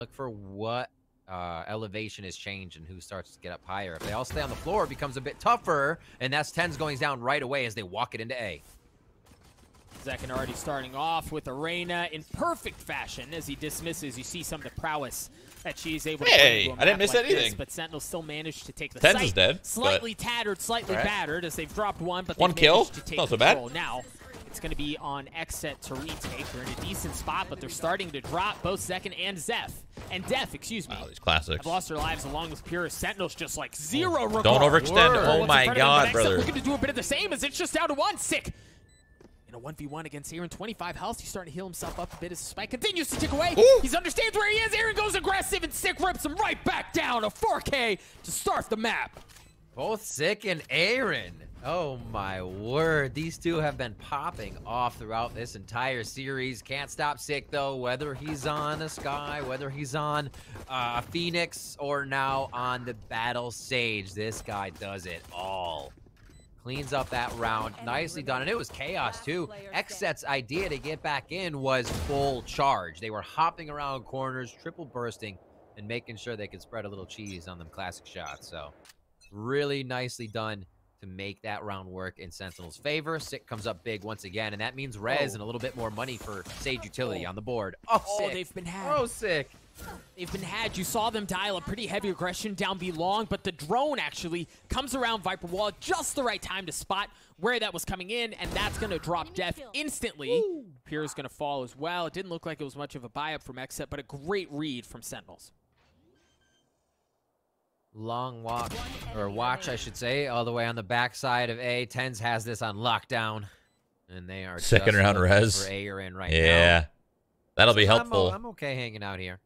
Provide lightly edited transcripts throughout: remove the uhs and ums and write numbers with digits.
Look for what elevation has changed and who starts to get up higher. If they all stay on the floor, it becomes a bit tougher, and that's TENZ going down right away as they walk it into A. Zekin already starting off with Arena in perfect fashion as he dismisses. You see some of the prowess that she's able to bring to a I didn't map miss like anything. this, but Sentinel still managed to take the TENZ site. is dead. Slightly tattered, slightly battered as they've dropped one, but one they've kill. managed to take Not so control. bad. Now, it's going to be on XSET to retake. They're in a decent spot, but they're starting to drop both Zekin and Def, excuse me. Wow, these classics. Have lost their lives along with Pure. Sentinel's just like zero regard. Don't overextend. Oh my god, brother. Looking to do a bit of the same as it's just down to one. Sick. In a 1v1 against Aaron, 25 health. He's starting to heal himself up a bit as the spike continues to tick away. Ooh. He understands where he is. Aaron goes aggressive, and Sick rips him right back down. A 4K to start the map. Both Sick and Aaron. Oh my word. These two have been popping off throughout this entire series. Can't stop Sick though, whether he's on a Sky, whether he's on a Phoenix, or now on the Battle Sage. This guy does it all. Cleans up that round. Nicely done. And it was chaos, too. XSET's idea to get back in was full charge. They were hopping around corners, triple bursting, and making sure they could spread a little cheese on them classic shots. So, really nicely done to make that round work in Sentinel's favor. Sick comes up big once again, and that means res and a little bit more money for Sage utility on the board. Oh, Sick. They've been had. Oh, Sick. They've been had. You saw them dial a pretty heavy aggression down B long, but the drone actually comes around Viper Wall at just the right time to spot where that was coming in, and that's going to drop Def instantly. Pierre's going to fall as well. It didn't look like it was much of a buy-up from XSET, but a great read from Sentinels. Long walk, or watch, I should say, all the way on the backside of A. TENZ has this on lockdown, and they are second just round res. for A or in right now. Yeah, that'll be helpful. I'm okay hanging out here.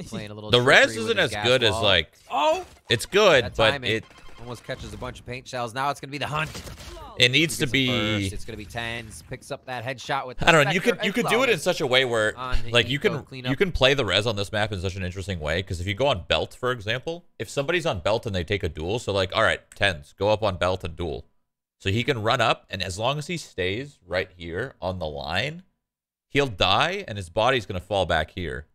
Playing a little the res trickery isn't with his as good as gas like. Oh, it's good, that but timing it almost catches a bunch of paint shells. Now it's gonna be the hunt. it needs to be. It's gonna be TENZ. Picks up that headshot with. I don't know. You Spectre could do it in such a way where like you clean up. can play the res on this map in such an interesting way, because if you go on belt, for example, if somebody's on belt and they take a duel, so like, all right, TENZ, go up on belt and duel, so he can run up, and as long as he stays right here on the line, he'll die and his body's gonna fall back here,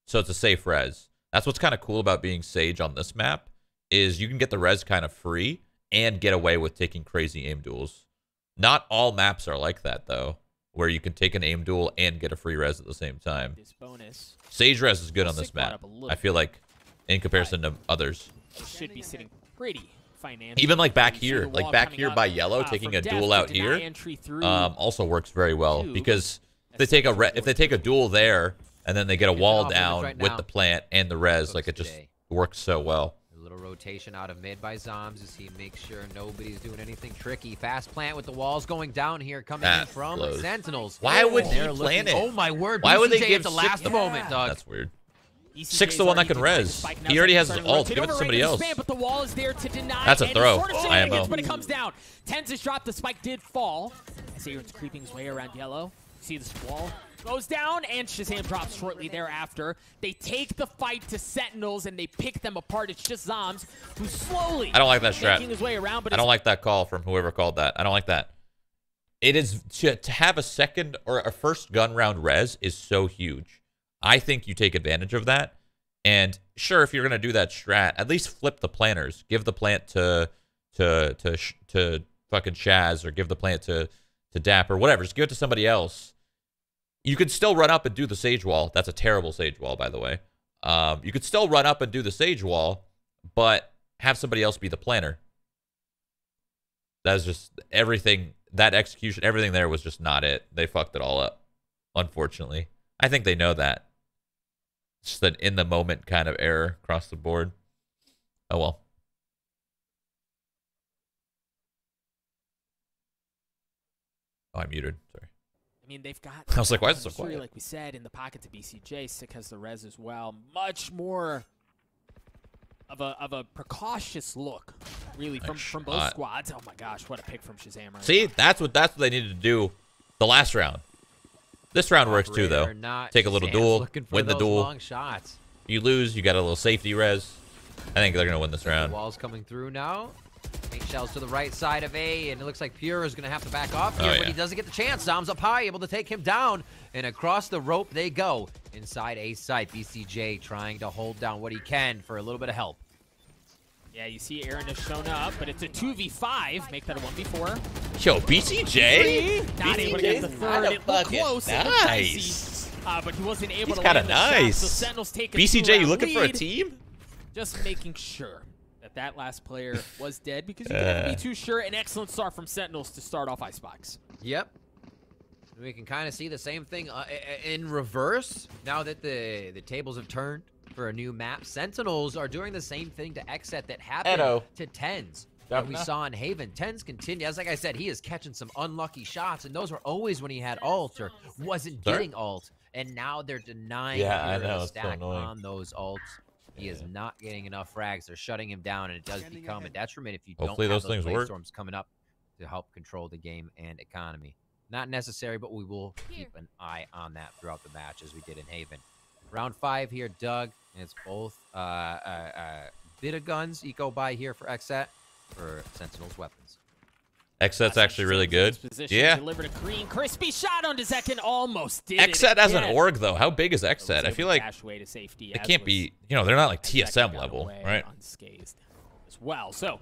so it's a safe res. That's what's kind of cool about being Sage on this map, is you can get the res kind of free and get away with taking crazy aim duels. Not all maps are like that, though, where you can take an aim duel and get a free res at the same time. This bonus. Sage res is good on this map, I feel like, in comparison to others. Should be sitting pretty financially. Even like back here by yellow, taking a duel out here also works very well, because if they take a duel there, and then they get a wall down with the plant and the res, like it just works so well. A little rotation out of mid by zombs as he makes sure nobody's doing anything tricky. Fast plant with the walls going down here, coming in from Sentinels. Why would he plant it? Oh my word! Why would they give at the last moment, Doug? That's weird. Sick's the one that can res. He already has his ult. Give it to somebody else. But the wall is there to deny. That's a throw. IMO. But it comes down. TENZ is dropped. The spike did fall. As Aaron's creeping his way around yellow. See this wall goes down, and Shazam drops shortly thereafter. They take the fight to Sentinels, and they pick them apart. It's just Zombs who slowly I don't like that strat. his way around, but I don't like that call from whoever called that. I don't like that. It is to have a second or a first gun round res is so huge. I think you take advantage of that. And sure, if you're gonna do that strat, at least flip the planters. Give the plant to fucking Shaz, or give the plant to dapr, whatever. Just give it to somebody else. You could still run up and do the Sage Wall. That's a terrible Sage Wall, by the way. You could still run up and do the Sage Wall, but have somebody else be the planter. That's just everything. That execution, everything there was just not it. They fucked it all up, unfortunately. I think they know that. It's just an in-the-moment kind of error across the board. Oh, well. Oh, I muted. Sorry. I mean, they've got. I was like, why is it so quiet? Like we said, in the pocket to BCJ, Sick has the res as well. Much more of a precautious look, really, from both squads. Oh my gosh, what a pick from Shazam! Right See, that's what they needed to do the last round. This round works too, though. Take a little duel, win the duel. Long shots. You lose, you got a little safety res. I think they're gonna win this round. The wall's coming through now. 8 shells to the right side of A, and it looks like Pure is going to have to back off here, Oh, but he doesn't get the chance. Zombs up high, able to take him down, and across the rope they go. Inside A site, BCJ trying to hold down what he can for a little bit of help. Yeah, you see Aaron has shown up, but it's a 2v5. Make that a 1v4. Yo, BCJ? Not able to get the third. It looked close. Nice. But he wasn't able to He's kind land of the shot, nice. so Sentinels take a BCJ, you 2-round looking for a lead. team? Just making sure that last player was dead, because you can't be too sure. An excellent start from Sentinels to start off Icebox. Yep. We can kind of see the same thing in reverse now that the tables have turned for a new map. Sentinels are doing the same thing to XSET that happened to TENZ that we saw in Haven. TENZ continue, as like I said, he is catching some unlucky shots, and those were always when he had ult or wasn't getting ult, and now they're denying the stack on those ults. He is not getting enough frags. They're shutting him down, and it does become a detriment if you don't have those play storms coming up to help control the game and economy. Not necessary, but we will keep an eye on that throughout the match as we did in Haven. Round 5 here, Doug, and it's both bit of guns eco buy here for XSET for Sentinel's weapons. XSET's actually really good. Yeah. Delivered a green, crispy shot onto Zekin, almost did XSET as an org, though. How big is XSET? I feel like it can't be, you know, they're not like TSM level, right? Unscathed as well. So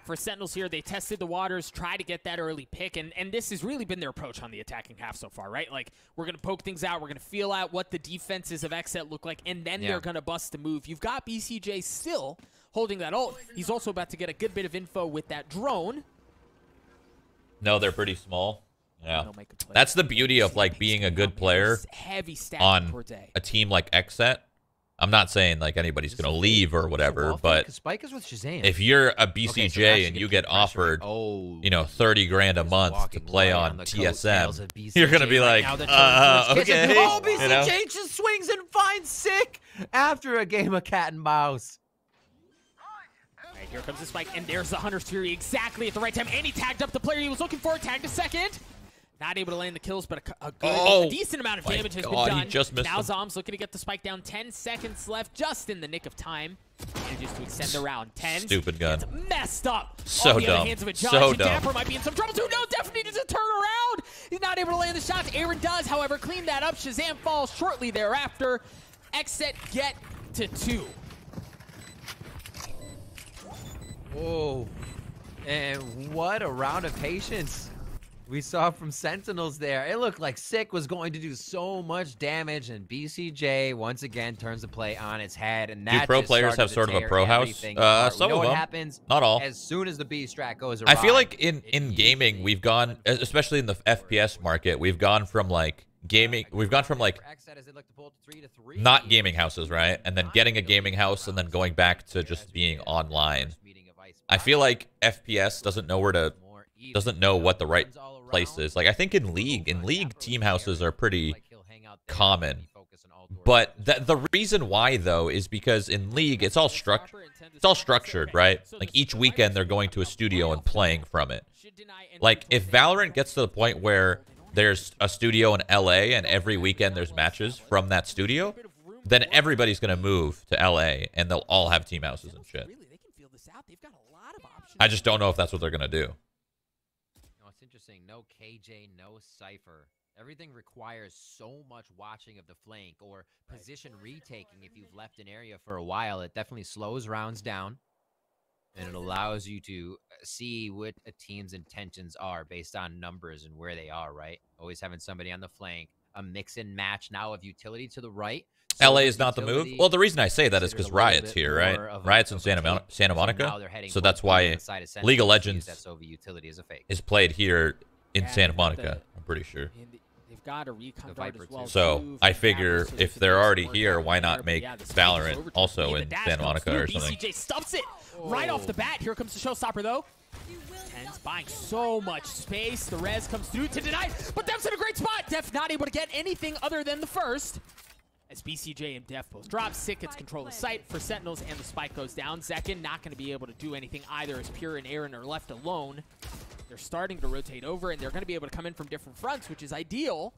for Sentinels here, they tested the waters, try to get that early pick, and this has really been their approach on the attacking half so far, right? Like, we're going to poke things out, we're going to feel out what the defenses of XSET look like, and then they're going to bust a move. You've got BCJ still holding that ult. He's also about to get a good bit of info with that drone. No, they're pretty small. Yeah. That's the beauty of, like, being a good player on a team like XSET. I'm not saying like anybody's gonna leave or whatever, but if you're a BCJ and you get offered, you know, 30 grand a month to play on TSM, you're gonna be like, okay. Oh, BCJ just swings and finds Sick after a game of cat and mouse. All right, here comes the spike, and there's the Hunter's Fury exactly at the right time, and he tagged up the player he was looking for. Tagged a second. Not able to land the kills, but a decent amount of damage has been done. He just missed now Zombs looking to get the spike down. 10 seconds left, just in the nick of time. Manages to extend the round. 10. Stupid gun. It's messed up. So the dumb. Hands of a judge, so and dumb. dapr might be in some trouble too. No, definitely needs to turn around. He's not able to land the shots. Aaron does, however, clean that up. Shahzam falls shortly thereafter. XSET get to 2. Whoa. And what a round of patience we saw from Sentinels there. It looked like Sick was going to do so much damage, and BCJ once again turns the play on its head. And that do pro players have sort of a pro house? Some of them. Happens not all. as soon as the B strat goes around. I feel like in gaming we've gone, especially in the FPS market, we've gone from like gaming. We've gone from like not gaming houses, right, and then getting a gaming house, and then going back to just being online. I feel like FPS doesn't know what the right place is. Like, I think in League team houses are pretty common. But the reason why, though, is because in League it's all structured, right? Like, each weekend they're going to a studio and playing from it. Like, if Valorant gets to the point where there's a studio in LA and every weekend there's matches from that studio, then everybody's going to move to LA and they'll all have team houses and shit. I just don't know if that's what they're going to do. No, it's interesting. No KJ, no Cypher. Everything requires so much watching of the flank or position retaking. If you've left an area for a while, it definitely slows rounds down. And it allows you to see what a team's intentions are based on numbers and where they are, right? Always having somebody on the flank. A mix and match now of utility to the right. LA is not the move. Well, the reason I say that is because Riot's here, right? Riot's in Santa Monica, so that's why League of Legends is played here in Santa Monica, I'm pretty sure. So I figure if they're already here, why not make Valorant also in Santa Monica or something? BCJ stuffs it right off the bat. Here comes the showstopper, though. TENZ buying so much space. The res comes through to deny, but Def's in a great spot. Def not able to get anything other than the first. As BCJ and Def both drop, Sick gets control of the site for Sentinels, and the spike goes down. Zekin not going to be able to do anything either, as Pure and Aaron are left alone. They're starting to rotate over, and they're going to be able to come in from different fronts, which is ideal.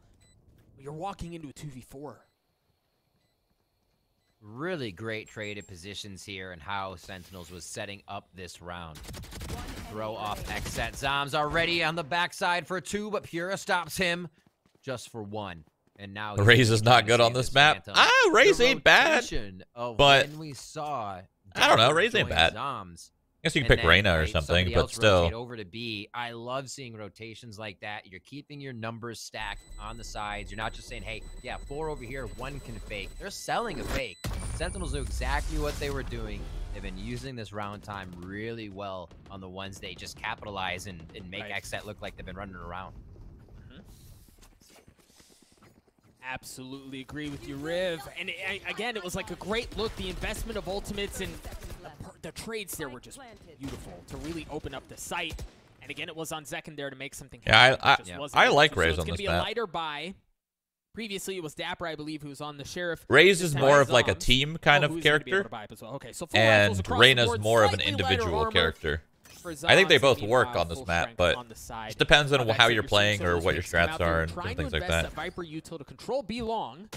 You're walking into a 2v4. Really great traded positions here and how Sentinels was setting up this round. throw off XSET. Zombs already on the backside for 2, but Pura stops him just for 1. And now Raze is not good on this map. Raze ain't bad, but when we saw I don't know. Raze ain't bad. Zombs, I guess you can pick Reyna or something, but still. Over to B. I love seeing rotations like that. You're keeping your numbers stacked on the sides. You're not just saying, hey, yeah, 4 over here, 1 can fake. They're selling a fake. Sentinels knew exactly what they were doing. They've been using this round time really well on the ones they just capitalize and make XSET look like they've been running around. Absolutely agree with you, Riv. And again, it was like a great look. The investment of ultimates and the trades there were just beautiful to really open up the site. And again, it was on Zekin there to make something happen. I like Raze on this map. It's going to be a lighter buy. Previously, it was dapr, I believe, who was on the Sheriff. Raze is more of like a team kind of character. Okay, so and Reyna's more of an individual character. I think they both work on this map, but it depends on how you're playing or what your strats are and things like that. Viper util to control B long.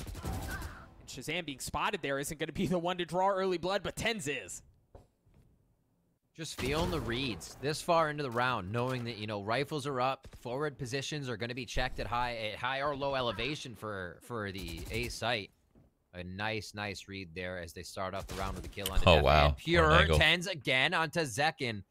And Shahzam being spotted there isn't going to be the one to draw early blood, but TENZ is. Just feeling the reads this far into the round, knowing that, you know, rifles are up, forward positions are going to be checked at high or low elevation for the A site. A nice read there as they start off the round with a kill on the Oh, wow. Pure TENZ again onto Zekin.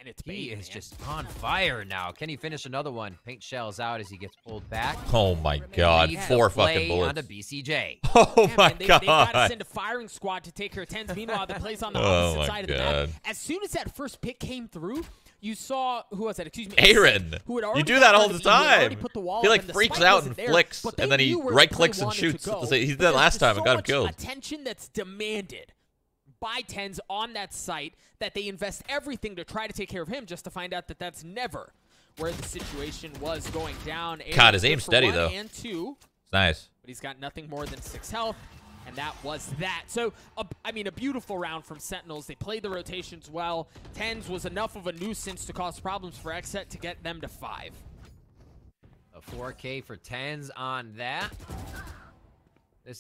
And it's he is just on fire now. Can he finish another one? Paint shells out as he gets pulled back. Oh my god, 4 fucking bullets. Onto BCJ. Oh my god. They got to send a firing squad to take care of TENZ. Meanwhile, the plays on the opposite side of the map. As soon as that first pick came through, you saw, who was that? Excuse me. Aaron. You do that all the time. He like freaks out and flicks, and then he right-clicks and shoots. He did that last time and got him killed. Attention that's demanded by TENZ on that site that they invest everything to try to take care of him, just to find out that that's never where the situation was going down. God, his aim's steady, though. And 2. It's nice. But he's got nothing more than 6 health, and that was that. So, I mean, a beautiful round from Sentinels. They played the rotations well. TENZ was enough of a nuisance to cause problems for XSET to get them to 5. A 4K for TENZ on that.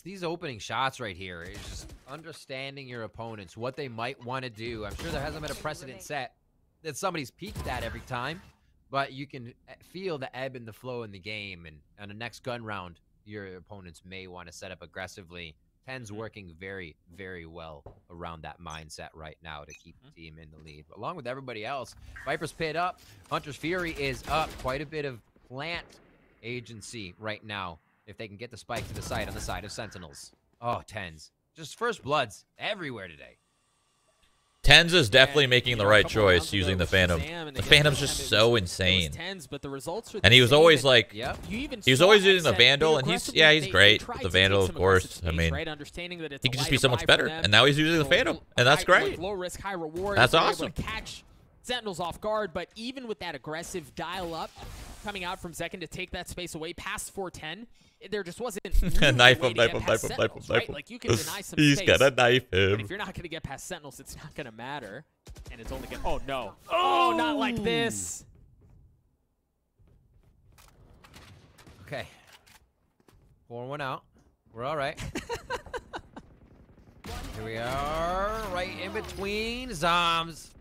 These opening shots right here is just understanding your opponents, what they might want to do. I'm sure there hasn't been a precedent set that somebody's peaked at every time, but you can feel the ebb and the flow in the game. And on the next gun round, your opponents may want to set up aggressively. TENZ working very, very well around that mindset right now to keep the team in the lead. But along with everybody else, Viper's pit up. Hunter's Fury is up. Quite a bit of plant agency right now, if they can get the spike to the side on the side of Sentinels. Oh, TENZ. Just first bloods everywhere today. TENZ is definitely making the right choice using the Phantom. The Phantom's just so insane. And he was always like, he was always using the Vandal, and he's great with the Vandal, of course. I mean, he could just be so much better. And now he's using the Phantom, and that's great. Low risk, high reward. That's awesome. Catch Sentinels off guard, but even with that aggressive dial-up coming out from Zekin to take that space away past 410, there just wasn't knife him. Like, you can deny some He's space, gonna knife him. but if you're not gonna get past Sentinels, it's not gonna matter. And it's only gonna, oh no. Oh, not like this. Okay. Pour one out. We're all right. Here we are, right in between. Zombs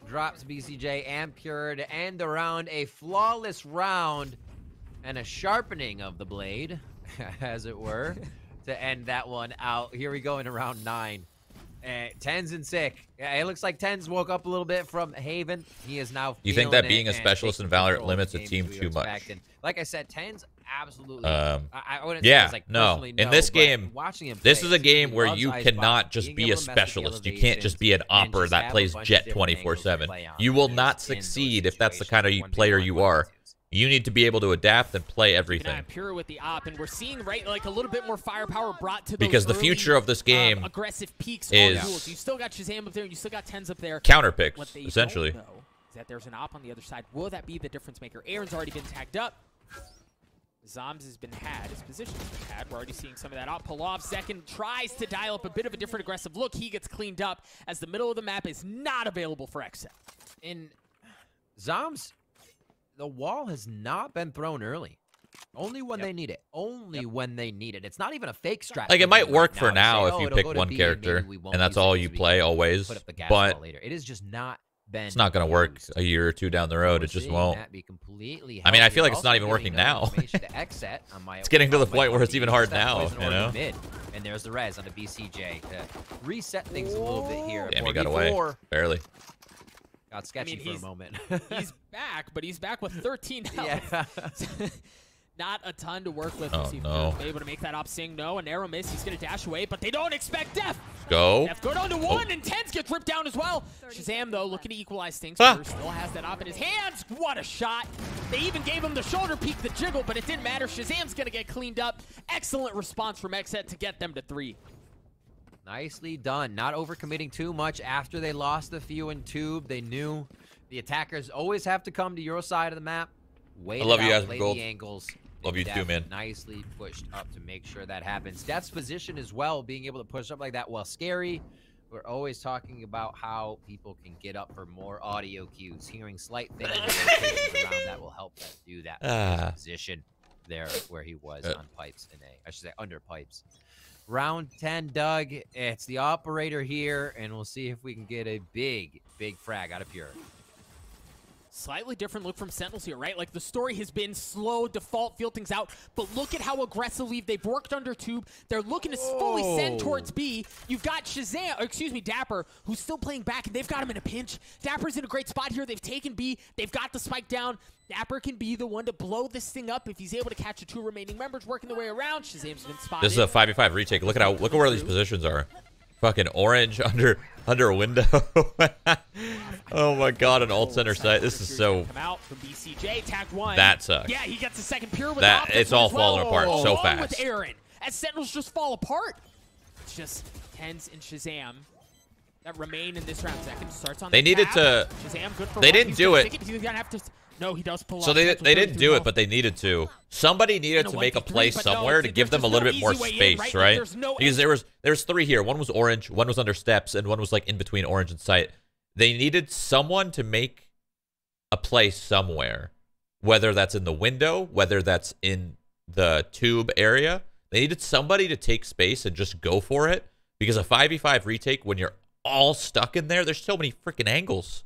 drops BCJ and Pure to end the round. A flawless round and a sharpening of the blade, as it were, to end that one out. Here we go into round 9. TENZ and sick. Yeah, it looks like TENZ woke up a little bit from Haven. He is now. You think that being a specialist in Valorant limits a team too much? And like I said, TENZ absolutely. I wouldn't say it's like no. In this game, this is a game where you cannot just be a specialist. You can't just be an opper that plays Jet 24/7. You will not succeed if that's the kind of player you are. You need to be able to adapt and play everything. Pure with the op, and we're seeing like a little bit more firepower brought to those because the future of this game aggressive peaks is you still got Shahzam up there, and you still got TENZ up there. Counter picks, essentially. Don't know is that there's an op on the other side. Will that be the difference maker? Aaron's already been tagged up. Zombs has been had. His position has been had. We're already seeing some of that op. pull off. Zekin tries to dial up a bit of a different aggressive look. He gets cleaned up as the middle of the map is not available for XSET. In Zombs, the wall has not been thrown early. Only when they need it. Only when they need it. It's not even a fake strat. Like, it might work for now if you pick one character and that's all you play always. But it is just not been It's not going to work used. a year or two down the road. It just won't. Be completely I mean, I healthy. feel like it's not Also even working giving now. information to XSET on my- It's getting to the on my point where it's party. even hard Use that now, poison you orb know? mid. And there's the res on the BCJ to reset things a little bit here. Damn, he got away. 4v4. Barely. Got sketchy for a moment. He's back, but he's back with 13 health. Yeah. Not a ton to work with. Oh, Let's see if no. they're able to make that op sing. No, a narrow miss. He's going to dash away, but they don't expect Def. Go. Def go down to one, and TENZ gets ripped down as well. Shahzam, though, looking to equalize things. Ah. Still has that op in his hands. What a shot. They even gave him the shoulder peek, the jiggle, but it didn't matter. Shahzam's going to get cleaned up. Excellent response from XSET to get them to 3. Nicely done. Not overcommitting too much after they lost the few in tube. They knew the attackers always have to come to your side of the map. Wait, I love you guys, play Gold. the angles. Love you too, man. Nicely pushed up to make sure that happens. Def's position as well, being able to push up like that, while scary. We're always talking about how people can get up for more audio cues. Hearing slight things around that will help them do that. His position there where he was on pipes in A. I should say under pipes. Round 10, Doug. It's the operator here, and we'll see if we can get a big frag out of Pure. Slightly different look from Sentinels here, right? Like, the story has been slow, default, feel things out, but look at how aggressively they've worked under tube. They're looking to fully send towards B. You've got Shahzam, or excuse me, dapr, who's still playing back, and they've got him in a pinch. Dapr's in a great spot here. They've taken B. They've got the spike down. Dapr can be the one to blow this thing up if he's able to catch the 2 remaining members working their way around. Shahzam's been spotted. This is a 5v5 retake. Look at where these positions are. Fucking orange under a window. Oh my god, an alt center site. This is so. Come out from BCJ, tagged 1. That sucks. Yeah, he gets a second pure with That it's all as well. falling apart so Along fast. with Aaron, as Sentinels just fall apart. It's just TENZ and Shahzam that remain in this round. Second starts on. They the needed tap. to. Shahzam, good for They one. didn't He's do gonna it. take He's gonna have to. No, he does pull So off. they Central didn't 33 do well. it, but they needed to. Somebody needed to make a play somewhere to give them a little bit more space, right? Because there's 3 here. One was orange, one was under steps, and one was like in between orange and site. They needed someone to make a play somewhere, whether that's in the window, whether that's in the tube area. They needed somebody to take space and just go for it, because a 5v5 retake, when you're all stuck in there, there's so many freaking angles.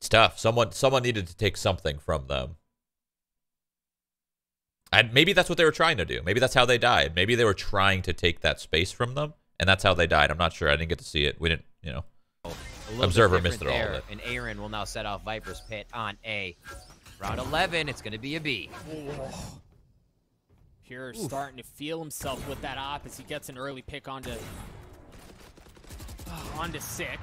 It's tough. Someone needed to take something from them. And maybe that's what they were trying to do. Maybe that's how they died. Maybe they were trying to take that space from them, and that's how they died. I'm not sure. I didn't get to see it. We didn't, you know. Observer missed it all of it. And Aaron will now set off Viper's Pit on A. Round 11, it's going to be a B. Pure starting to feel himself with that op as he gets an early pick onto Sick.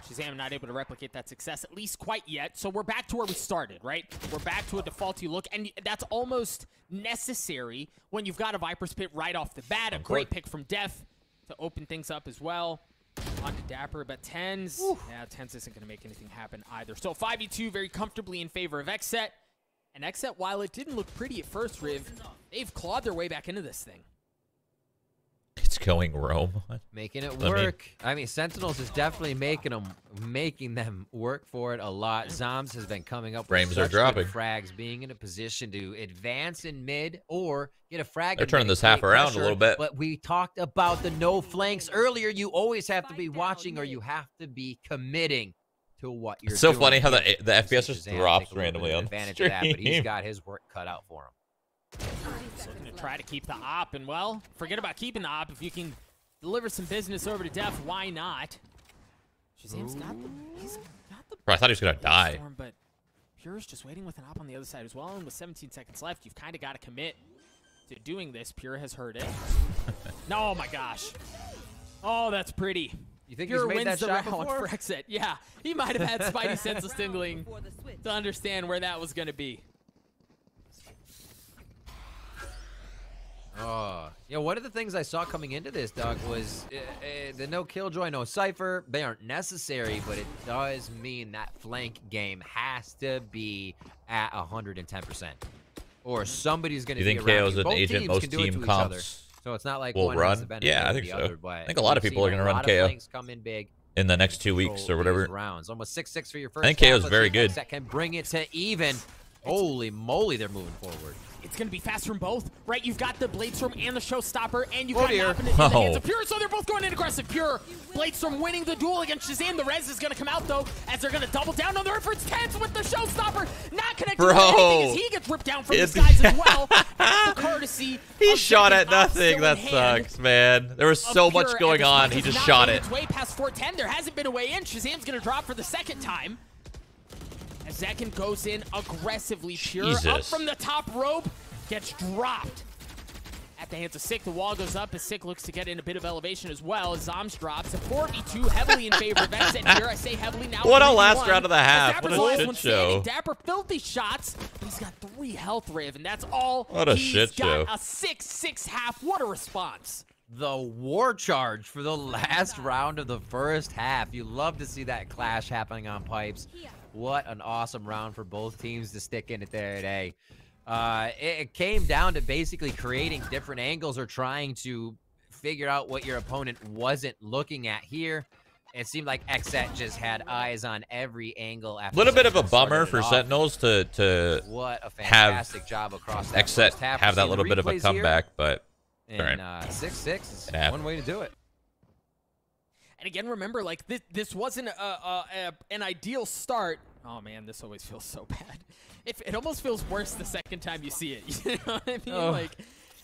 Shahzam not able to replicate that success, at least quite yet. So we're back to where we started, right? We're back to a defaulty look, and that's almost necessary when you've got a Viper's Pit right off the bat. A great pick from Def to open things up as well. On to dapr, but TENZ, yeah, TENZ isn't going to make anything happen either. So 5v2 very comfortably in favor of XSET. And XSET, while it didn't look pretty at first, Riv, they've clawed their way back into this thing. It's going Rome. Making it work. I mean, Sentinels is definitely making them work for it a lot. Zombs has been coming up Frames with are such dropping. good frags, being in a position to advance in mid or get a frag. They're turning this half around a little bit. But we talked about the no flanks earlier. You always have to be watching, or you have to be committing to what you're doing. It's so funny how the FPS just Shahzam drops take a little randomly bit of on advantage stream. of that, but he's got his work cut out for him. So looking to try to keep the op, and well, forget about keeping the op. If you can deliver some business over to Def, why not? Shahzam's got the Bro, I thought he was gonna die. storm, but Pure's just waiting with an op on the other side as well, and with 17 seconds left, you've kind of got to commit to doing this. Pure has heard it. No, oh my gosh. Oh, that's pretty. You think Pure he's made wins that the shot round before? for XSET. Yeah, he might have had Spidey sense of tingling to understand where that was going to be. Oh, yeah. One of the things I saw coming into this, Doug, was the no killjoy, no cipher. They aren't necessary, but it does mean that flank game has to be at 110%, or somebody's going to be You think around KO's you. an Both agent? teams Most can do it team to each other. comps So it's not like will one run. has the benefit Yeah, I of think the so. other, but I think a lot of we've people are seen gonna a run lot KO of flanks come in big in the next 2 weeks or whatever. rounds. Almost 6-6 for your first. I think KO's half. very Let's see if good. That can bring it to even. Holy moly, they're moving forward. it's going to be fast from both, right? You've got the Bladestorm and the Showstopper, and you've got dear. Nap in the hands of Pure, so they're both going in aggressive. Pure, Bladestorm winning the duel against Shazam. The res is going to come out, though, as they're going to double down on the efforts. TENZ with the Showstopper, not connecting with anything as he gets ripped down from the skies as well. The courtesy He shot at nothing. That sucks, man. There was so much going on. He just shot it. It's way past 410. There hasn't been a way in. Shazam's going to drop for the second time. As Zekin goes in aggressively. Pure up from the top rope, gets dropped at the hands of Sick. The wall goes up as Sick looks to get in a bit of elevation as well. As Zombs drops a 4v2 heavily in favor of XSET here. I say heavily now. What a last round of the half. What a shit show. Dapr filthy shots, but he's got 3 health, Raven. That's all. What a shit show. A 6-6 half. What a response. The war charge for the last round of the first half. You love to see that clash happening on pipes. What an awesome round for both teams to stick in it there today. It came down to basically creating different angles or trying to figure out what your opponent wasn't looking at here. It seemed like XSET just had eyes on every angle. A little bit of a bummer for Sentinels to what a fantastic job across that XSET first half. have that little bit of a comeback, but and 6-6 is one way to do it. And again, remember, like, this wasn't an ideal start. Oh, man, this always feels so bad. It almost feels worse the second time you see it. You know what I mean? Oh. Like,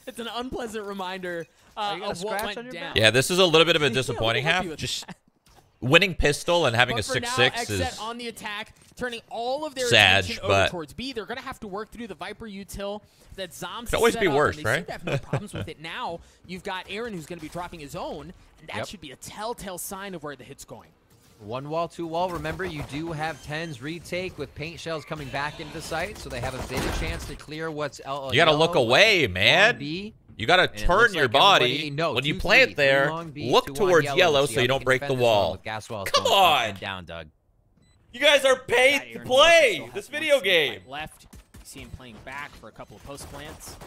it's an unpleasant reminder of what went down. Yeah, this is a little bit of a disappointing half. Just winning pistol and having a 6-6 is on the attack, turning all of their sad, attention over towards B. They're going to have to work through the Viper util that Zombs could always be worse, right? They seem to have no problems with it now. You've got Aaron who's going to be dropping his own, and that should be a telltale sign of where the hit's going. 1 wall, 2 wall. Remember, you do have TENZ retake with paint shells coming back into the site, so they have a bigger chance to clear what's you got to look away, man. You got to turn your body. When you plant there, look towards yellow so you don't break the wall. Come on. Down, Doug. You guys are paid to play this video game. Left. You see him playing back for a couple of post plants.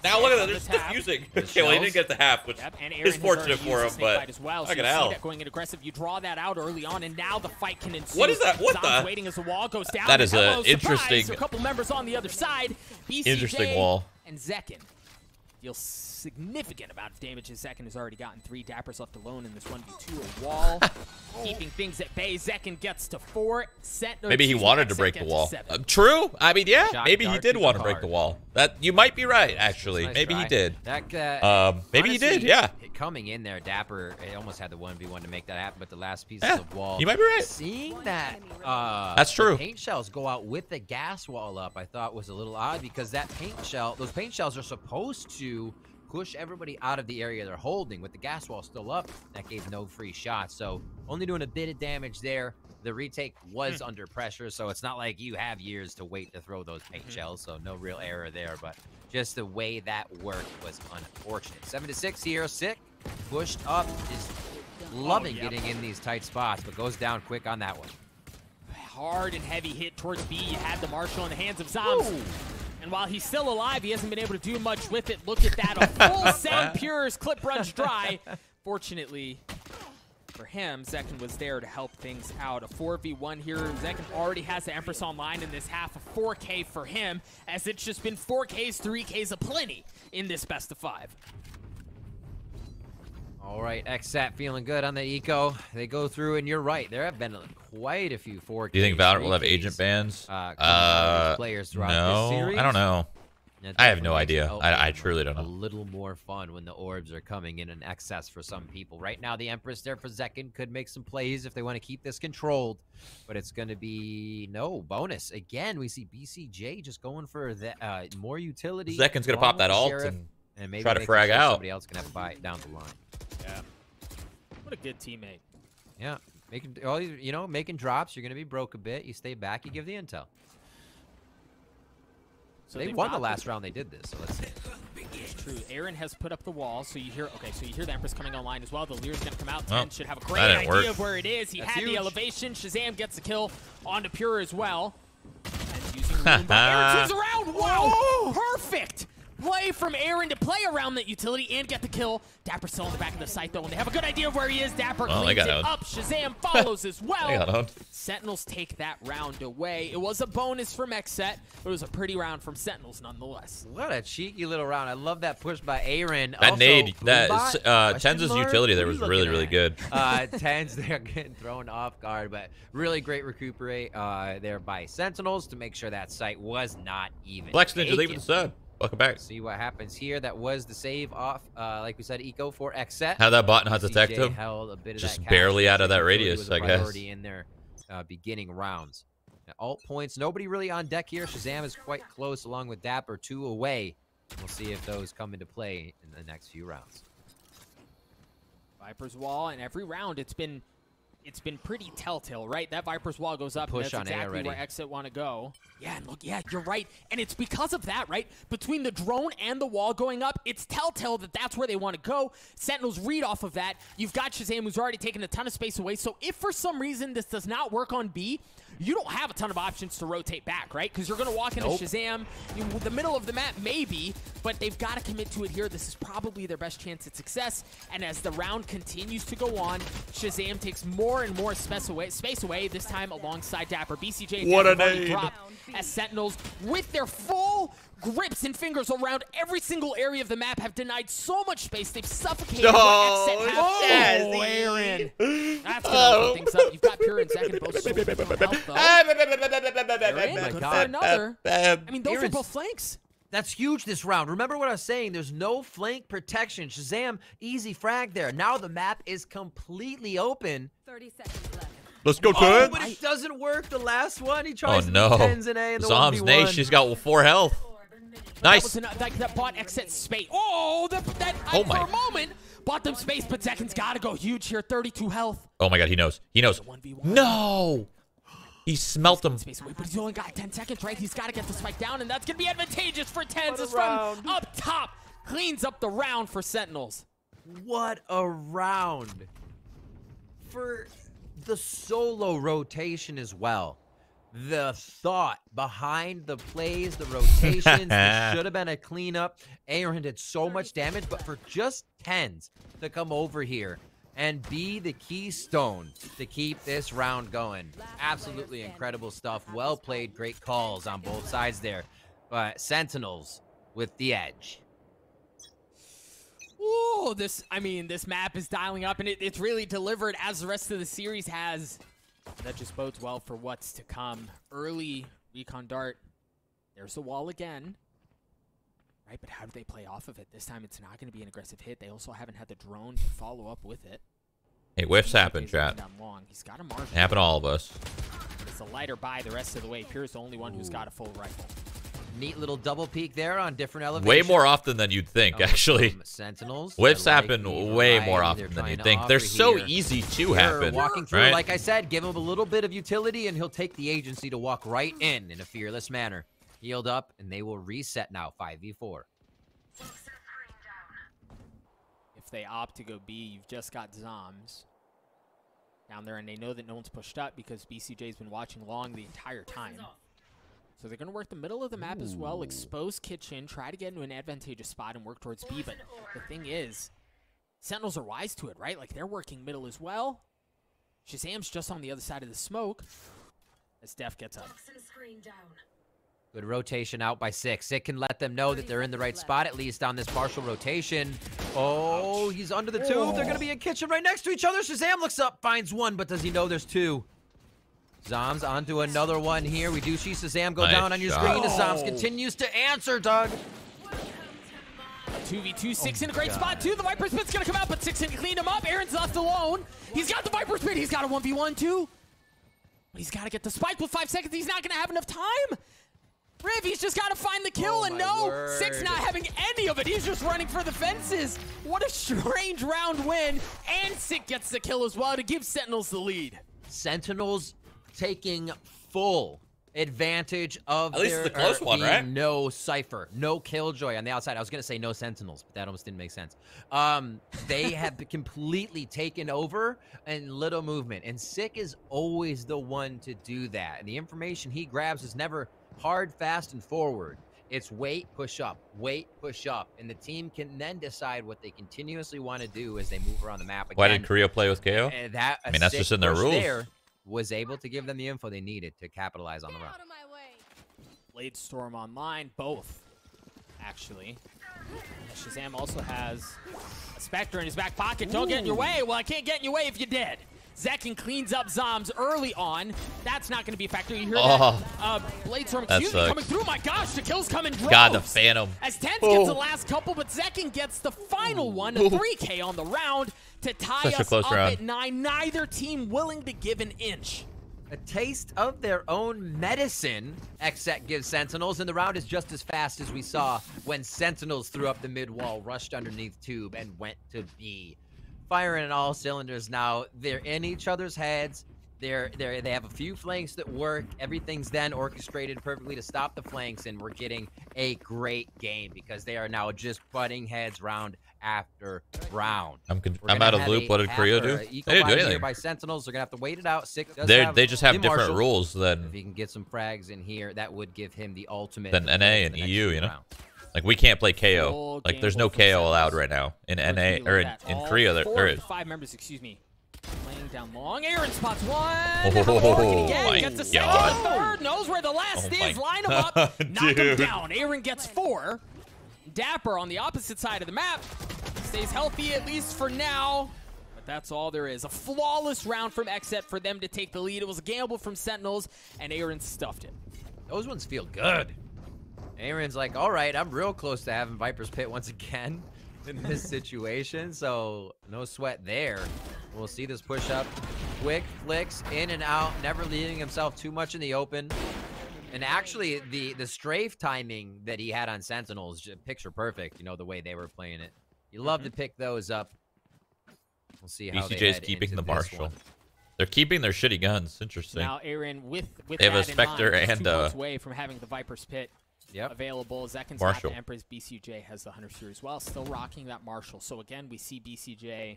Now look at that, there's diffusing. Okay, well, he didn't get the half, which is fortunate for him, but as well. look at hell. Going in aggressive, you draw that out early on, and now the fight can ensue. What is that? What the? Waiting as the wall goes down. That is an interesting. So a couple members on the other side. BCJ interesting wall. And Zekin deal significant amount of damage as Zekin has already gotten 3. Dapr's left alone in this 1v2. A wall keeping things at bay. Zekin gets to 4. Maybe he wanted to break the wall. True. I mean, yeah. Maybe he did want to break the wall. That you might be right, actually. Nice maybe try. he did. Maybe he did. Yeah. Coming in there, Dapr almost had the 1v1 to make that happen, but the last pieces of wall. You might be right. Seeing that, that's true. The paint shells go out with the gas wall up, I thought was a little odd because that those paint shells are supposed to push everybody out of the area they're holding. With the gas wall still up, that gave no free shots. So only doing a bit of damage there. The retake was under pressure, so it's not like you have years to wait to throw those paint shells, so no real error there. But just the way that worked was unfortunate. 7-6 here. Sick pushed up, is loving getting in these tight spots, but goes down quick on that one. Hard and heavy hit towards B. You had the Marshal in the hands of Zombs. And while he's still alive, he hasn't been able to do much with it. Look at that. A full 7 Pures. Clip runs dry. Fortunately for him, Zekin was there to help things out. A 4v1 here. Zekin already has the Empress online in this half. A 4K for him, as it's just been 4Ks, 3Ks aplenty in this best of 5. All right, XSET feeling good on the eco. They go through, and you're right. There have been quite a few 4Ks. Do you think Valorant will have agent bans? Players throughout this series. I don't know. I have no idea. I truly don't know. A little more fun when the orbs are coming in excess for some people. Right now, the Empress there for Zekin could make some plays if they want to keep this controlled, but it's going to be no bonus. Again, we see BCJ just going for the more utility. Zekin's going to pop that ult and maybe try to frag out. Somebody else can have a bite down the line. Yeah. What a good teammate. Yeah. Making drops. You're going to be broke a bit. You stay back. You give the intel. So they won the last round they did this, so let's see. It's true. Aaron has put up the wall, so you hear the Empress coming online as well. The Lear's going to come out. TENZ should have a great idea of where it is. He had the elevation. Shazam gets the kill onto Pure as well. And using Aaron turns around. Wow! Perfect! play from Aaron to play around that utility and get the kill. dapr still in the back of the site, though, and they have a good idea of where he is. dapr cleans it up. shahzam follows as well. Sentinels take that round away. It was a bonus from XSET, but it was a pretty round from Sentinels nonetheless. What a cheeky little round. I love that push by Aaron. That also, nade, that TENZ's utility there was really, really good. TENZ, they're getting thrown off guard, but really great recuperate there by Sentinels to make sure that site was not even Flex Ninja leaving the sub. Welcome back. See what happens here. That was the save off, like we said, eco for XSET. How that bot not detect him? Held a bit of just that barely out of that radius, I guess. Already in their beginning rounds. Now, alt points, nobody really on deck here. shahzam is quite close, along with dapr, 2 away. We'll see if those come into play in the next few rounds. Viper's wall, and every round it's been pretty telltale, right? That Viper's wall goes up, Push and that's exactly where XSET want to go. Yeah, and look, yeah, you're right. And it's because of that, right? Between the drone and the wall going up, it's telltale that that's where they want to go. Sentinels read off of that. You've got shahzam, who's already taken a ton of space away. So if for some reason this does not work on B, you don't have a ton of options to rotate back, right? Because you're going to walk into shahzam, the middle of the map, maybe, but they've got to commit to it here. This is probably their best chance at success. And as the round continues to go on, shahzam takes more and more space away, this time alongside dapr. BCJ and dapr drop as Sentinels, with their full grips and fingers around every single area of the map, have denied so much space. They've suffocated what XSET has. Oh, Aaron. That's going to open things up. You've got Pure in second, both so health, though. Aaron, good for another. I mean, those are both flanks. That's huge this round. Remember what I was saying. There's no flank protection. shahzam, easy frag there. Now the map is completely open. 30 seconds left. Let's go, TENZ. But it doesn't work. The last one, he tries to no. TENZ and A in the zombs 1v1. Nash, she's got 4 health. Nice. That bought XSET space. Oh, for a moment, bought them space, but Zekin's got to go huge here. 32 health. Oh my God, he knows. He knows. No. He smelt him. But he's only got 10 seconds, right? He's got to get the spike down, and that's going to be advantageous for TENZ. As from up top, cleans up the round for Sentinels. What a round. For the solo rotation as well. The thought behind the plays, the rotations, there should have been a cleanup. Aaron did so much damage, but for just TENZ to come over here and be the keystone to keep this round going. Absolutely incredible stuff. Well played, great calls on both sides there. But Sentinels with the edge. Ooh, this map is dialing up, and it's really delivered as the rest of the series has. That just bodes well for what's to come. Early recon dart. There's the wall again. Right, but how do they play off of it? This time it's not going to be an aggressive hit. They also haven't had the drone to follow up with it. Hey, whiffs happen, chat. He's got a mark. Happen to all of us. It's a lighter buy the rest of the way. Pure's the only one who's got a full rifle. Neat little double peek there on different elevations. Way more often than you'd think, actually. Sentinels. Whiffs happen way more often than you'd think. They're so easy to happen. Walking through, right? like I said, give him a little bit of utility, and he'll take the agency to walk right in a fearless manner. Healed up, and they will reset now, 5v4. If they opt to go B, you've just got zombs down there, and they know that no one's pushed up because BCJ's been watching long the entire time. So they're going to work the middle of the map as well, expose kitchen, try to get into an advantageous spot and work towards B. But the thing is, Sentinels are wise to it, right? Like, they're working middle as well. shahzam's just on the other side of the smoke as Def gets up. Good rotation out by Six. Six can let them know that they're in the right spot, at least on this partial rotation. Oh, he's under the tube. They're going to be in kitchen right next to each other. shahzam looks up, finds one, but does he know there's 2? Zombs onto another one here. We do see shahzam go down on your screen as Zombs continues to answer, Doug. 2v2, Six in a great spot, too. The Viper Spit's going to come out, but Six can clean him up. Aaron's left alone. He's got the Viper Spit. He's got a 1v1, too. But he's got to get the spike with 5 seconds. He's not going to have enough time. Riv, he's just got to find the kill, and no, Six not having any of it. He's just running for the fences. What a strange round win. And Six gets the kill as well to give Sentinels the lead. Sentinels taking full advantage of at least their, the close one, right? No Cypher, no Killjoy on the outside. I was going to say no Sentinels, but that almost didn't make sense. They have completely taken over and little movement. And Sick is always the one to do that. And the information he grabs is never hard, fast, and forward. It's wait, push up, and the team can then decide what they continuously want to do as they move around the map. Again, Why did Korea play with KO? and that, I mean, that's just in their rules. There was able to give them the info they needed to capitalize on the round. Blade Storm online, both, actually. Shahzam also has a Spectre in his back pocket. Don't get in your way. Well, I can't get in your way if you did. Zekin cleans up Zombs early on. That's not going to be a factor. You hear that? Blade Storm, excuse me, coming through. My gosh, the kills come in droves. God, the Phantom. As TENZ gets the last couple, but Zekin gets the final one, a 3K on the round to tie us up at 9. Neither team willing to give an inch. A taste of their own medicine, XSET gives Sentinels, and the round is just as fast as we saw when Sentinels threw up the mid wall, rushed underneath tube, and went to B. Firing in all cylinders now. They're in each other's heads. They have a few flanks that work. Everything's then orchestrated perfectly to stop the flanks, and we're getting a great game because they are now just butting heads round after round. I'm out of loop. What did Korea do? They didn't do anything. By Sentinels, they're gonna have to wait it out. They just have different rules than. If he can get some frags in here, that would give him the ultimate. Than NA and EU, you know. Like we can't play KO. Like there's no KO allowed right now in NA or in Korea. There is 5 members, excuse me. Laying down long. Aaron spots one. Oh my gets the second, the third. Knows where the last is. Line him up. Knock him down. Aaron gets 4. dapr on the opposite side of the map stays healthy at least for now. But that's all there is. A flawless round from XSET for them to take the lead. It was a gamble from Sentinels, and Aaron stuffed it. Those ones feel good. Aaron's like, all right, I'm real close to having Viper's Pit once again in this situation, so no sweat there. We'll see this push up. Quick flicks in and out, never leaving himself too much in the open. And actually, the strafe timing that he had on Sentinels, just picture perfect, you know, the way they were playing it. You love to pick those up. We'll see how BCJ's keeping the Marshall. They're keeping their shitty guns. Interesting. Now, Aaron, with they have a Spectre and 2 months away from having the Viper's Pit. Yep. Available. Zekin's got the Empress. BCJ has the Hunter Series as well. Still rocking that Marshall. So again, we see BCJ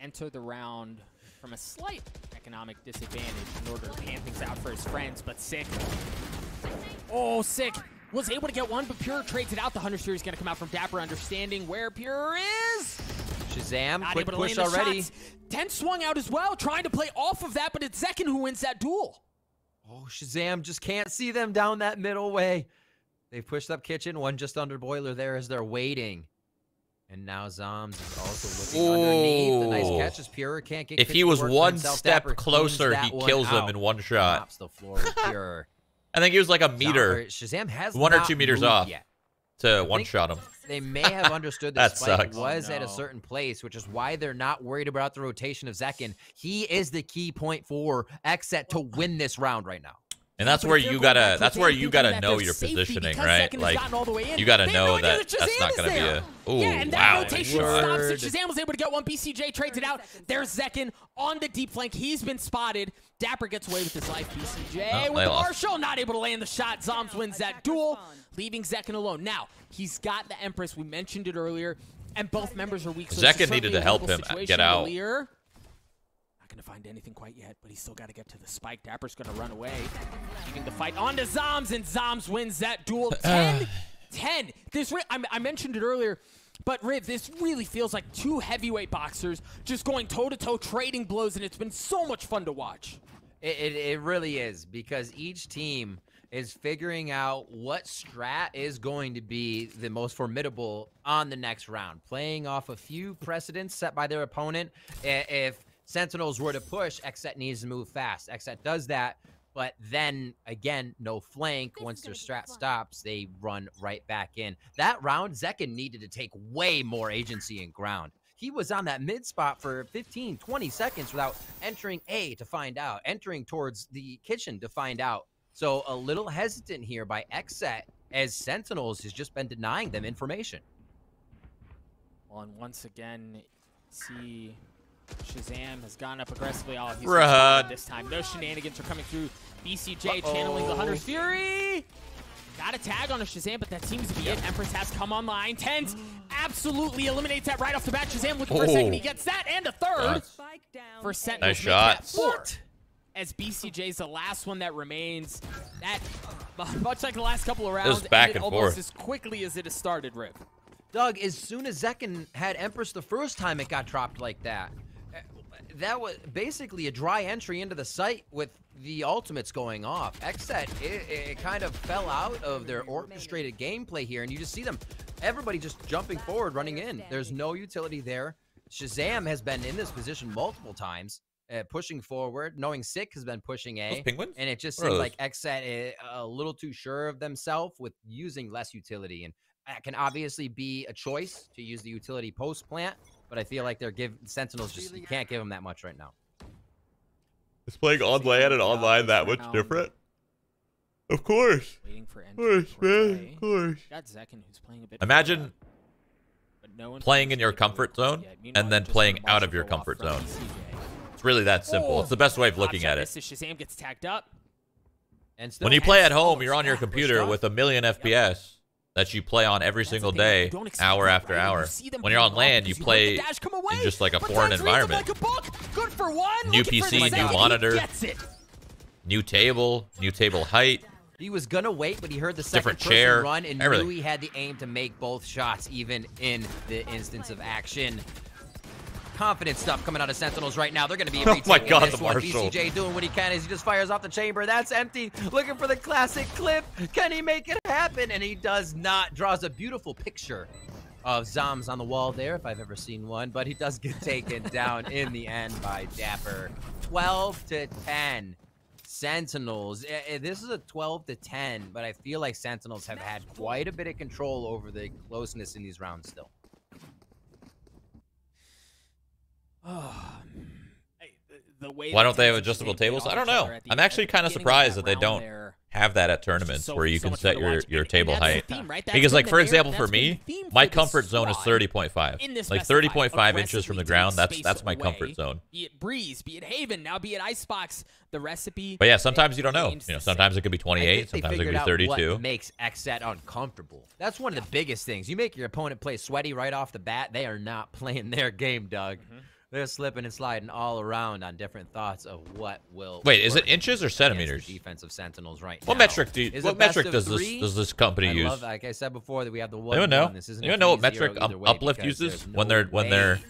enter the round from a slight economic disadvantage in order to pan things out for his friends. But Sick. Oh, Sick. Was able to get one, but Pure trades it out. The Hunter Series going to come out from dapr, understanding where Pure is. Shahzam, not quick able to push land the already. Shots. TENZ swung out as well, trying to play off of that, but it's Zekin who wins that duel. Oh, Shahzam just can't see them down that middle way. They've pushed up kitchen, one just under boiler there as they're waiting. And now Zombs is also looking underneath. The nice catch is Pure. Can't get if he was one step dapr closer, he kills him in one shot. Mops the floor with Pure. I think he was like a meter. Shahzam has 1 or 2 meters off yet. to one-shot him. They may have understood That the spike sucks. was at a certain place, which is why they're not worried about the rotation of Zekin. He is the key point for XSET to win this round right now. And that's where you gotta know your positioning, right? Like you gotta know that that's not gonna be a and that wow. rotation stops it. Shahzam was able to get one. BCJ trades it out. There's Zekin on the deep flank. He's been spotted. dapr gets away with his life. BCJ with the Marshall, not able to land the shot. Zombs wins that duel, leaving Zekin alone. Now he's got the Empress. We mentioned it earlier, and both members are weak. So Zekin needed to help him get out. Gonna find anything quite yet, but he's still got to get to the spike. dapr's gonna run away, keeping the fight on to Zombs, and Zombs wins that duel. 10-10. This I mentioned it earlier, but Riv, this really feels like 2 heavyweight boxers just going toe-to-toe, trading blows, and it's been so much fun to watch. It really is, because each team is figuring out what strat is going to be the most formidable on the next round, playing off a few precedents set by their opponent. If Sentinels were to push, XSET needs to move fast. XSET does that, but then, again, no flank. Once their strat stops, they run right back in. That round, Zekin needed to take way more agency in ground. He was on that mid spot for 15, 20 seconds without entering A to find out, entering towards the kitchen to find out. So a little hesitant here by XSET, as Sentinels has just been denying them information. Well, and once again, see... Shahzam has gone up aggressively. Oh, he's responded this time. No shenanigans are coming through. BCJ channeling the Hunter's Fury. Got a tag on a Shahzam, but that seems to be it. Empress has come online. TENZ absolutely eliminates that right off the bat. Shahzam looking for a second. He gets that and a third. For Sentinels. Nice shot. as BCJ's the last one that remains. That, much like the last couple of rounds, It was back ended and almost forth as quickly as it has started, Rip. Doug, as soon as Zekken had Empress the first time it got dropped like that, that was basically a dry entry into the site with the ultimates going off. XSET, it kind of fell out of their orchestrated gameplay here, and you just see them, everybody just jumping forward, running in. There's no utility there. Shahzam has been in this position multiple times, pushing forward, knowing Sick has been pushing A. Those penguins? And it just seems like XSET is a little too sure of themselves with using less utility. And that can obviously be a choice to use the utility post plant, but I feel like they're Sentinels just, you can't give them that much right now. Is playing on land and online that much different? Of course. Waiting for Of course, man. Of course. Got Zekken, who's playing a bit. Imagine no playing in your comfort zone and then playing out of your comfort zone. It's really that simple. It's the best way of looking at it. Shahzam gets tagged up. And When you play at home, you're on your computer with 1,000,000 FPS. That you play on every single day, hour after hour. When you're on land, you play in just like a foreign environment. New PC, new monitor, new table height. He was gonna wait, but he heard the second person run and knew he had the aim to make both shots, even in the instance of action. Confident stuff coming out of Sentinels right now. They're going to be retaking this one. BCJ doing what he can as he just fires off the chamber. That's empty. Looking for the classic clip. Can he make it happen? And he does not. Draws a beautiful picture of zombs on the wall there, if I've ever seen one. But he does get taken down in the end by dapr. 12-10. Sentinels. This is a 12-10, but I feel like Sentinels have had quite a bit of control over the closeness in these rounds still. Why don't they have adjustable tables? I don't know. I'm actually kind of surprised that they don't have that at tournaments where you can set your table height. Because, like, for example, for me, my comfort zone is 30.5. Like 30.5 inches from the ground, that's my comfort zone. Be it Breeze, be it Haven, now be it Icebox, the recipe. But yeah, sometimes you don't know. You know, sometimes it could be 28, sometimes it could be 32. What makes XSET uncomfortable? That's one of the biggest things. You make your opponent play sweaty right off the bat, they are not playing their game, Doug. They're slipping and sliding all around on different thoughts of what will. Wait, is it inches or centimeters? Defensive Sentinels right now. What metric does this company use? Like I said before, that we have the one. Anyone know? Anyone know what metric Uplift uses when they're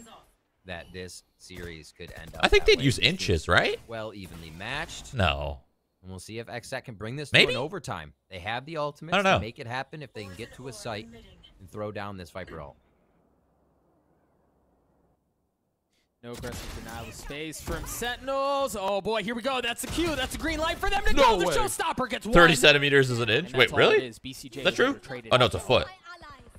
that this series could end up. I think they'd use inches, right? Well, evenly matched. No. And we'll see if XSET can bring this to an overtime. They have the ultimate to make it happen if they can get to a site and throw down this Viper ult. No aggressive denial of space from Sentinels. Oh boy, here we go. That's the cue. That's a green light for them to go. The showstopper gets 30 centimeters is an inch. Wait, really? Is that true? Oh no, it's a foot.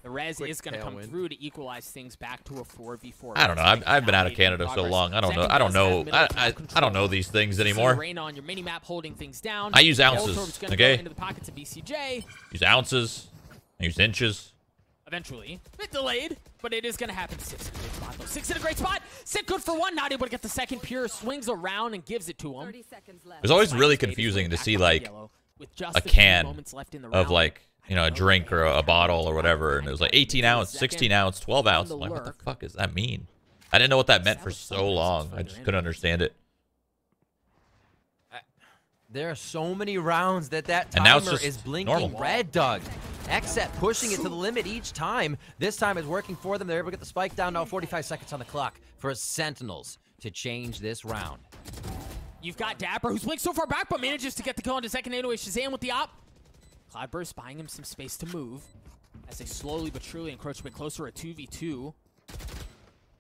The res is going to come through to equalize things back to a 4v4. I don't know. I've been out of Canada so long. I don't know. I don't know these things anymore. Rain on your mini map, holding things down. I use ounces. Okay. Into the pockets of BCJ. Use ounces. I use inches. Eventually, bit delayed, but it is going to happen. Six in a great spot, though. Six in a great spot. Sick good for one. Not able to get the second. Pure swings around and gives it to him. It's always really confusing to see like a can of like, you know, a drink or a bottle or whatever, and it was like 18 ounce, 16 ounce, 12 ounce. I'm like, what the fuck does that mean? I didn't know what that meant for so long. I just couldn't understand it. There are so many rounds that timer is blinking red, Doug. XSET pushing it to the limit each time. This time it's working for them. They're able to get the spike down. Now 45 seconds on the clock for Sentinels to change this round. You've got dapr, who's blinked so far back, but manages to get the kill into second anyway. Shahzam with the op. Cloudburst buying him some space to move as they slowly but surely encroach a bit closer, a 2v2.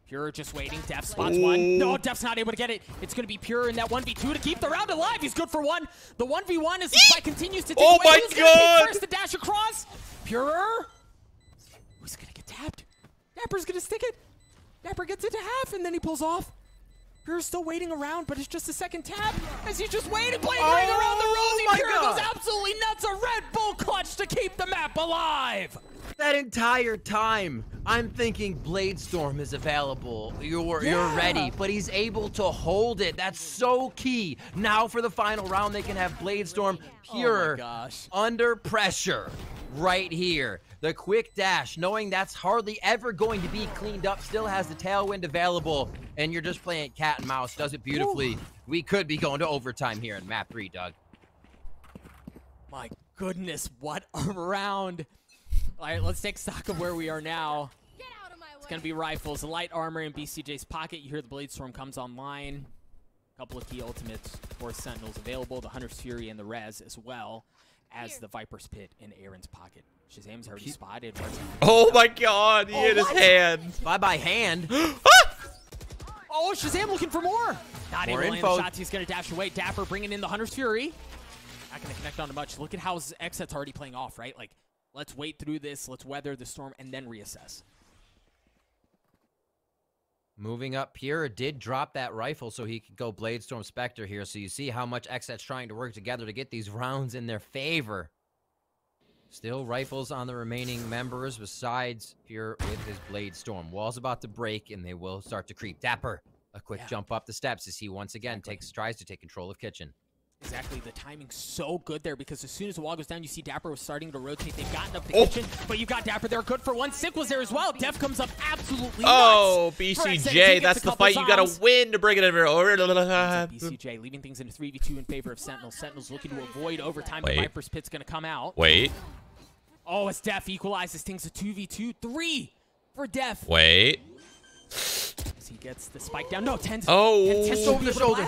Pure just waiting. Def spots one. No, Def's not able to get it. It's going to be Pure in that 1v2 to keep the round alive. He's good for one. The 1v1 as the spike continues to take away. My God! First, the dash across. Pure. Who's going to get tapped? dapr's going to stick it. dapr gets it to half, and then he pulls off. Pure's still waiting around, but it's just a second tap as he's just waiting, playing around the rosy. Pure goes absolutely nuts. A Red Bull clutch to keep the map alive. That entire time, I'm thinking Bladestorm is available. You're ready, but he's able to hold it. That's so key. Now for the final round, they can have Bladestorm Pure under pressure right here. The quick dash, knowing that's hardly ever going to be cleaned up, still has the tailwind available, and you're just playing cat and mouse. Does it beautifully. Ooh. We could be going to overtime here in map 3, Doug. My goodness, what a round. All right, let's take stock of where we are now. It's going to be rifles, light armor in BCJ's pocket. You hear the Blade Storm comes online. A couple of key ultimates for Sentinels available. The Hunter's Fury and the Res as well as the Viper's Pit in Aaron's pocket. Shazam's already spotted. Oh my god, he hit his hand. Bye-bye hand. Oh, Shazam looking for more. Not more able to info. land the shots. He's going to dash away. Dapr bringing in the Hunter's Fury. Not going to connect onto much. Look at how XSET's already playing off, right? Like, let's wait through this. Let's weather the storm and then reassess. Moving up, Pure did drop that rifle so he could go Blade Storm Spectre here. So you see how much XSET's trying to work together to get these rounds in their favor. Still rifles on the remaining members besides Pure with his Blade Storm. Wall's about to break and they will start to creep. Dapr, a quick jump up the steps as he once again tries to take control of Kitchen. Exactly, the timing's so good there because as soon as the wall goes down, you see Dapr was starting to rotate. They've gotten up the kitchen, but you got Dapr there good for one. Sick was there as well. Def comes up absolutely nuts. Oh, BCJ, that's the fight you gotta win to bring it over. BCJ leaving things in a 3v2 in favor of Sentinels. Sentinels looking to avoid overtime. The Viper's Pit's gonna come out. Wait. Oh, as Def equalizes things to 2v2. 3 for Def. Wait. As he gets the spike down. No, TENZ. Oh. TENZ over the shoulder.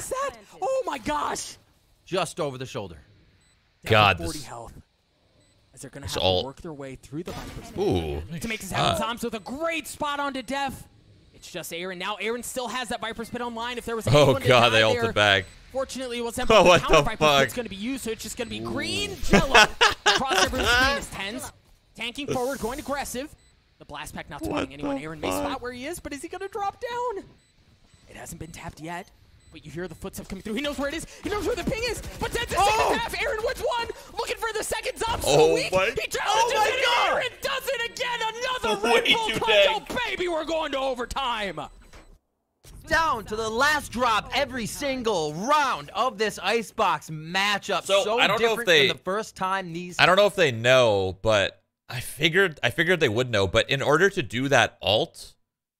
Oh my gosh. Just over the shoulder. God, 40 health. As they're going to have to work their way through the Viper's Pit. To make this happen, Zombs with a great spot onto Def. It's just Aaron. Now Aaron still has that Viper's Pit online. If there was anyone to die they ulted back. Fortunately, it was empty. The counter Viper's Pit's going to be used, so it's just going to be green jello across everyone's screen is TENZ. Tanking forward, going aggressive. The blast pack not targeting anyone. Aaron may spot where he is, but is he going to drop down? It hasn't been tapped yet. But you hear the footsteps coming through. He knows where it is. He knows where the ping is. But TENZ is taking half. Aaron wins one. Looking for the second. Zombs so weak. He challenges it. Aaron does it again. Another Red Bull combo. Baby, we're going to overtime. Down to the last drop every single round of this Icebox matchup. So I don't know if they, from the first time these... I don't know if they know, but I figured they would know. But in order to do that ult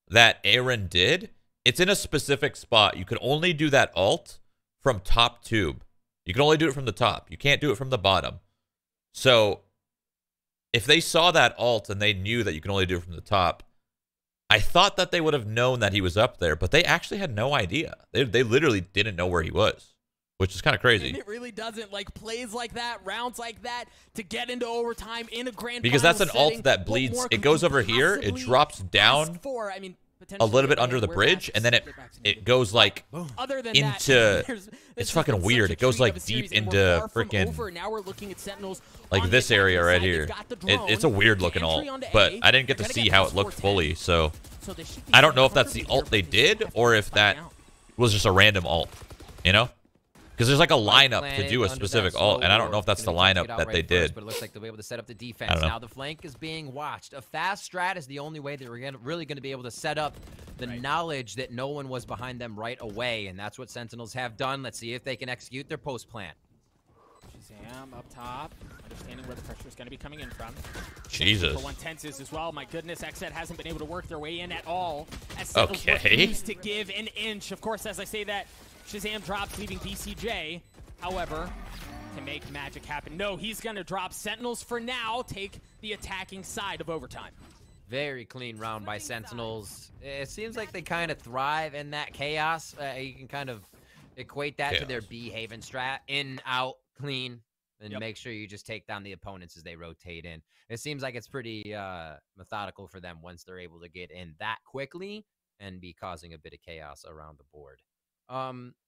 that Aaron did, it's in a specific spot. You can only do that ult from top tube. You can only do it from the top. You can't do it from the bottom. So if they saw that ult and they knew that you can only do it from the top, I thought that they would have known that he was up there, but they actually had no idea. They literally didn't know where he was, which is kind of crazy. And it really doesn't. Like, plays like that, rounds like that, to get into overtime in a grand because that's an ult that bleeds. It goes over here. It drops down a little bit under the bridge, and then it goes like into... It's fucking weird. It goes like deep into freaking... Now we're looking at Sentinels like this area right here. It's a weird looking ult, but I didn't get to see how it looked fully, so I don't know if that's the ult they did or if that was just a random ult, you know? Because there's like a lineup to do a specific ult, and I don't know if that's the lineup that they did. But it looks like they'll be able to set up the defense. Now the flank is being watched. A fast strat is the only way that we're really going to be able to set up the knowledge that no one was behind them right away, and that's what Sentinels have done. Let's see if they can execute their post plan. Shazam up top, understanding where the pressure is going to be coming in from. Jesus. For one TENZ is as well. My goodness, XSET hasn't been able to work their way in at all. As Sentinels refuse to give an inch. Of course, as I say that, Shazam drops, leaving BCJ. However, to make magic happen, no, he's going to drop. Sentinels, for now, take the attacking side of overtime. Very clean round by Sentinels. It seems like they kind of thrive in that chaos. You can kind of equate that to their B-Haven strat. In, out, clean, and make sure you just take down the opponents as they rotate in. It seems like it's pretty methodical for them once they're able to get in that quickly and be causing a bit of chaos around the board.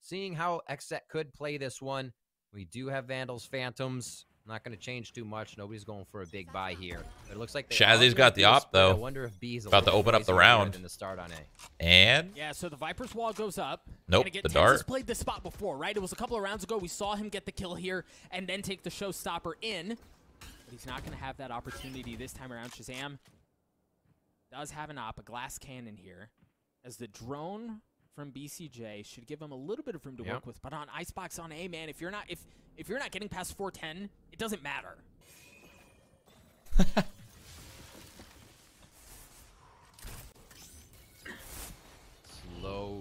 Seeing how XSET could play this one, we do have Vandals, Phantoms. Not going to change too much. Nobody's going for a big buy here. But it looks like Shazzy's got the op though. I wonder if B's about to open up the round. In the start on A. And yeah, so the Viper's wall goes up. Nope, the dart. Has played this spot before, right? It was a couple of rounds ago. We saw him get the kill here and then take the showstopper in. But he's not going to have that opportunity this time around. Shazam does have an op, a glass cannon here, as the drone from BCJ should give him a little bit of room to work with. But on Icebox on A, man, if you're not getting past 410, it doesn't matter.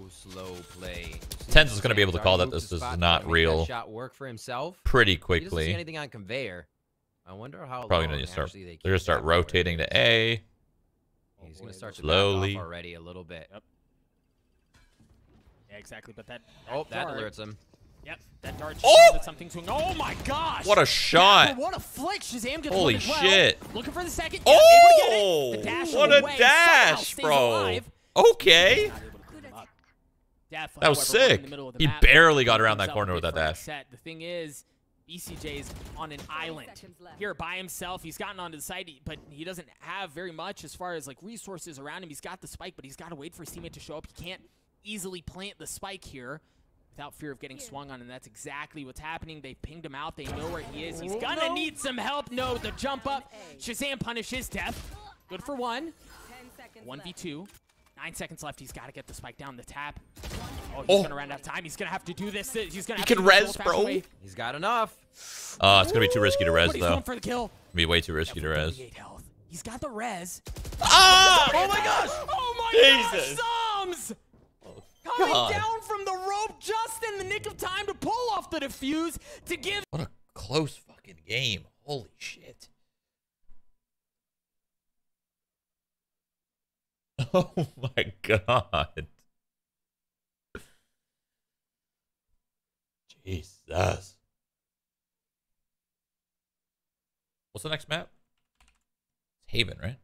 slow play. TENZ is going to be able to call that this is not real shot work for himself. pretty He doesn't see quickly. anything on conveyor. I wonder how Probably long going to start. actually They're going to start rotating to A. He's going to start to slowly. back off already a little bit. Yep. Yeah, exactly. But that Oh, that dart- alerts him. Yep, that dart Oh! that something to. Oh my gosh! What a shot! Yeah, what a flick! Shazam gets Holy one as well. shit. Looking for the second. Oh! Yeah, able to get it. The dash What away, a somehow dash, stays bro. alive. Okay. Not able to clean him up. Def, That was however, right in sick. the middle of the He map, barely got around brings that up corner a with big that frag dash. set. The thing is, BCJ's on an island here by himself. He's gotten onto the side, but he doesn't have very much as far as like resources around him. He's got the spike, but he's got to wait for his teammate to show up. He can't easily plant the spike here without fear of getting swung on, and that's exactly what's happening. They pinged him out. They know where he is. He's gonna need some help. No, the jump up. Shazam punishes Def. Good for one. 1v2. 9 seconds left. He's got to get the spike down the tap. Oh, he's gonna run out of time. He's gonna have to do this. He's gonna. Have can to do this res, old-fashioned bro. way. He's got enough. It's going to be too risky to res, But he's though. going for the kill. Be way too risky to res. 38 health. He's got the res. Ah! Oh my gosh! Oh my Jesus. gosh, Zombs! Coming God. down from the rope just in the nick of time to pull off the defuse to give. What a close fucking game. Holy shit. Oh my god. Jesus. What's the next map? It's Haven, right?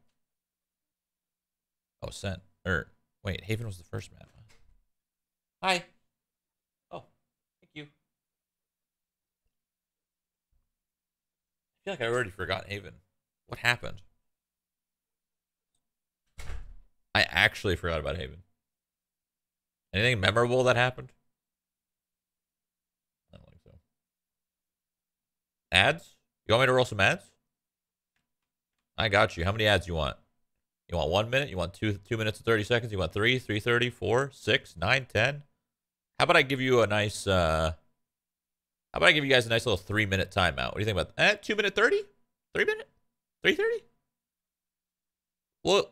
Oh, SEN. Wait, Haven was the first map. Huh? Hi. Oh, thank you. I feel like I already forgot Haven. What happened? I actually forgot about Haven. Anything memorable that happened? I don't think so. Ads? You want me to roll some ads? I got you. How many ads you want? You want 1 minute? You want 2 minutes and 30 seconds? You want 3, 3:30, 4, 6, 9, 10? How about I give you a nice, how about I give you guys a nice little 3-minute timeout? What do you think about that? 2 minute 30? 3 minute? 3:30? Well,